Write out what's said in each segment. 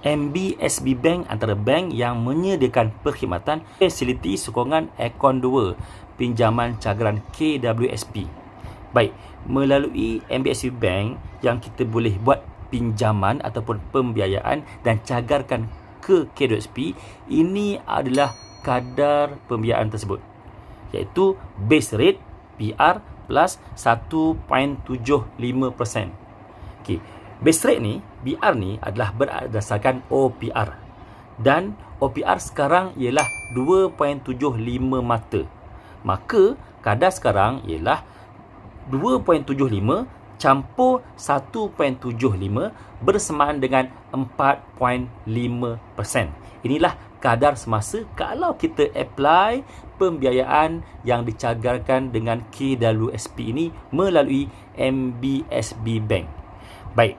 MBSB Bank antara bank yang menyediakan perkhidmatan fasiliti sokongan Akaun 2 pinjaman cagaran KWSP. Baik, melalui MBSB Bank yang kita boleh buat pinjaman ataupun pembiayaan dan cagarkan ke KWSP, ini adalah kadar pembiayaan tersebut, iaitu base rate PR plus 1.75%. Okey, base rate ni, BR ni adalah berdasarkan OPR. Dan OPR sekarang ialah 2.75 mata. Maka kadar sekarang ialah 2.75 campur 1.75 bersamaan dengan 4.5%. Inilah kadar semasa kalau kita apply pembiayaan yang dicagarkan dengan KWSP ini melalui MBSB Bank. Baik,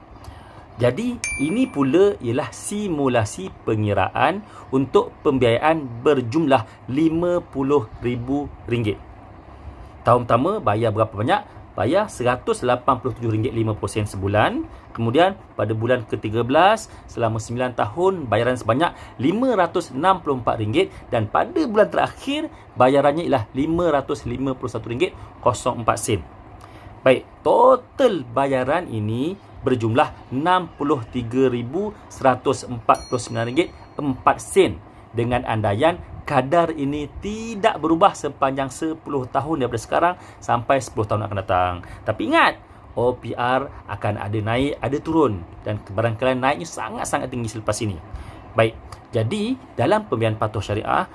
jadi ini pula ialah simulasi pengiraan untuk pembiayaan berjumlah RM50,000. Tahun pertama bayar berapa banyak? Bayar RM187.50 sebulan. Kemudian pada bulan ke-13 selama 9 tahun bayaran sebanyak RM564 dan pada bulan terakhir bayarannya ialah RM551.04. Baik, total bayaran ini berjumlah RM63,149.04 dengan andaian kadar ini tidak berubah sepanjang 10 tahun daripada sekarang sampai 10 tahun akan datang. Tapi ingat, OPR akan ada naik, ada turun dan barangkali naiknya sangat-sangat tinggi selepas ini. Baik, jadi dalam pembiayaan patuh syariah,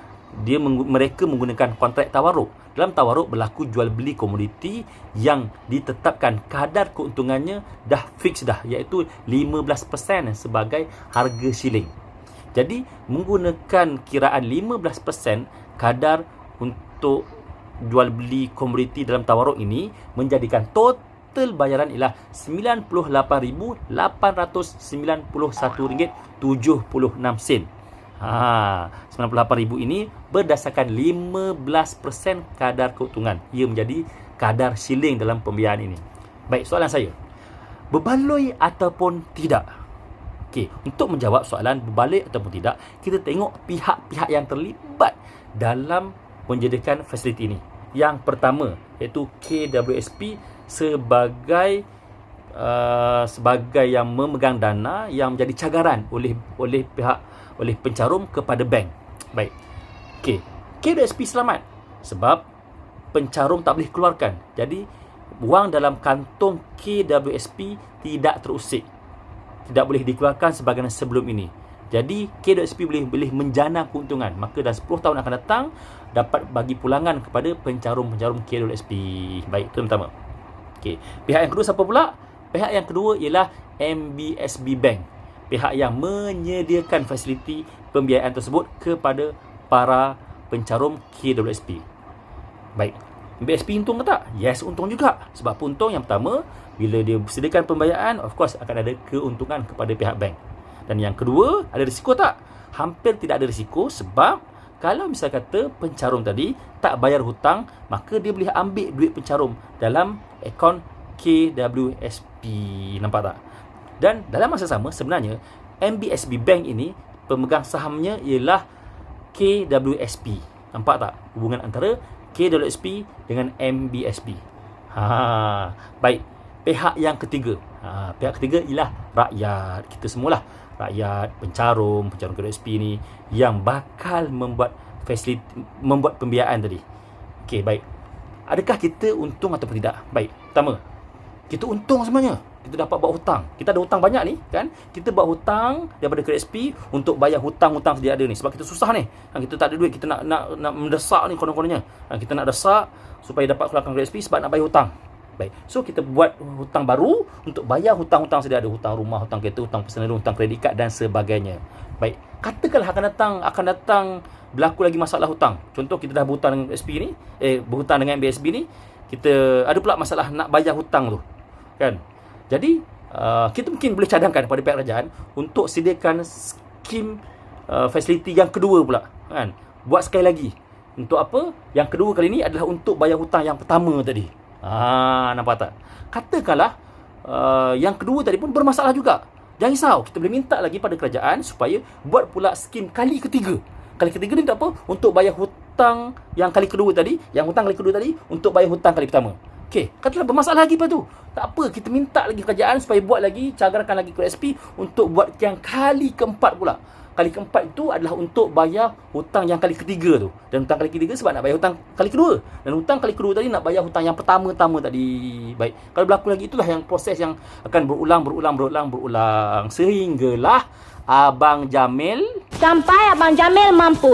mereka menggunakan kontrak tawaruk. Dalam tawaruk berlaku jual beli komoditi yang ditetapkan kadar keuntungannya dah fix dah, iaitu 15% sebagai harga shilling. Jadi menggunakan kiraan 15% kadar untuk jual beli komoditi dalam tawaruk ini menjadikan total bayaran ialah RM98,891.76. RM98,000 ini berdasarkan 15% kadar keuntungan. Ia menjadi kadar shilling dalam pembiayaan ini. Baik, soalan saya, berbaloi ataupun tidak? Okey, untuk menjawab soalan berbaloi ataupun tidak, kita tengok pihak-pihak yang terlibat dalam menyediakan fasiliti ini. Yang pertama iaitu KWSP sebagai yang memegang dana yang menjadi cagaran oleh pencarum kepada bank. Baik. Okey, KWSP selamat sebab pencarum tak boleh keluarkan. Jadi wang dalam kantong KWSP tidak terusik, tidak boleh dikeluarkan sebagaimana sebelum ini. Jadi KWSP boleh menjana keuntungan. Maka dalam 10 tahun akan datang dapat bagi pulangan kepada pencarum-pencarum KWSP. Baik, itu yang pertama. Okey, pihak yang kedua siapa pula? Pihak yang kedua ialah MBSB Bank. Pihak yang menyediakan fasiliti pembiayaan tersebut kepada para pencarum KWSP. Baik, MBSP untung ke tak? Yes, untung juga. Sebab untung yang pertama, bila dia sediakan pembiayaan, of course akan ada keuntungan kepada pihak bank. Dan yang kedua, ada risiko tak? Hampir tidak ada risiko sebab kalau misal kata pencarum tadi tak bayar hutang, maka dia boleh ambil duit pencarum dalam akaun KWSP. Nampak tak? Dan dalam masa sama sebenarnya MBSB Bank ini pemegang sahamnya ialah KWSP. Nampak tak hubungan antara KWSP dengan MBSB? Baik, pihak yang ketiga. Pihak ketiga ialah rakyat. Kita semualah rakyat, pencarum KWSP ni yang bakal membuat pembiayaan tadi. Okey, baik. Adakah kita untung ataupun tidak? Baik, pertama, kita untung sebenarnya. Kita dapat buat hutang. Kita ada hutang banyak ni kan. Kita buat hutang daripada KWSP untuk bayar hutang-hutang sedia ada ni. Sebab kita susah ni. Kita tak ada duit. Kita nak mendesak ni konon-kononnya. Kita nak desak supaya dapat keluarkan KWSP sebab nak bayar hutang. Baik. So kita buat hutang baru untuk bayar hutang-hutang sedia ada. Hutang rumah, hutang kereta, hutang personal, hutang kredit kad dan sebagainya. Baik. Katakanlah akan datang berlaku lagi masalah hutang. Contoh kita dah berhutang dengan KWSP ni, berhutang dengan MBSB ni, kita ada pula masalah nak bayar hutang tu. Kan? Jadi kita mungkin boleh cadangkan kepada pihak kerajaan untuk sediakan skim fasiliti yang kedua pula, kan? Buat sekali lagi. Untuk apa? Yang kedua kali ini adalah untuk bayar hutang yang pertama tadi. Nampak tak? Katakanlah yang kedua tadi pun bermasalah juga. Jangan risau, kita boleh minta lagi pada kerajaan supaya buat pula skim kali ketiga. Kali ketiga ni untuk apa? Untuk bayar hutang yang kali kedua tadi, untuk bayar hutang kali pertama. Okey, katalah bermasalah lagi lepas tu. Tak apa, kita minta lagi kerajaan supaya buat lagi, cagarkan lagi ke SP untuk buat yang kali keempat pula. Kali keempat itu adalah untuk bayar hutang yang kali ketiga tu. Dan hutang kali ketiga sebab nak bayar hutang kali kedua. Dan hutang kali kedua tadi nak bayar hutang yang pertama-tama tadi. Baik, kalau berlaku lagi itulah yang proses yang akan berulang sehinggalah Abang Jamil sampai Abang Jamil mampu.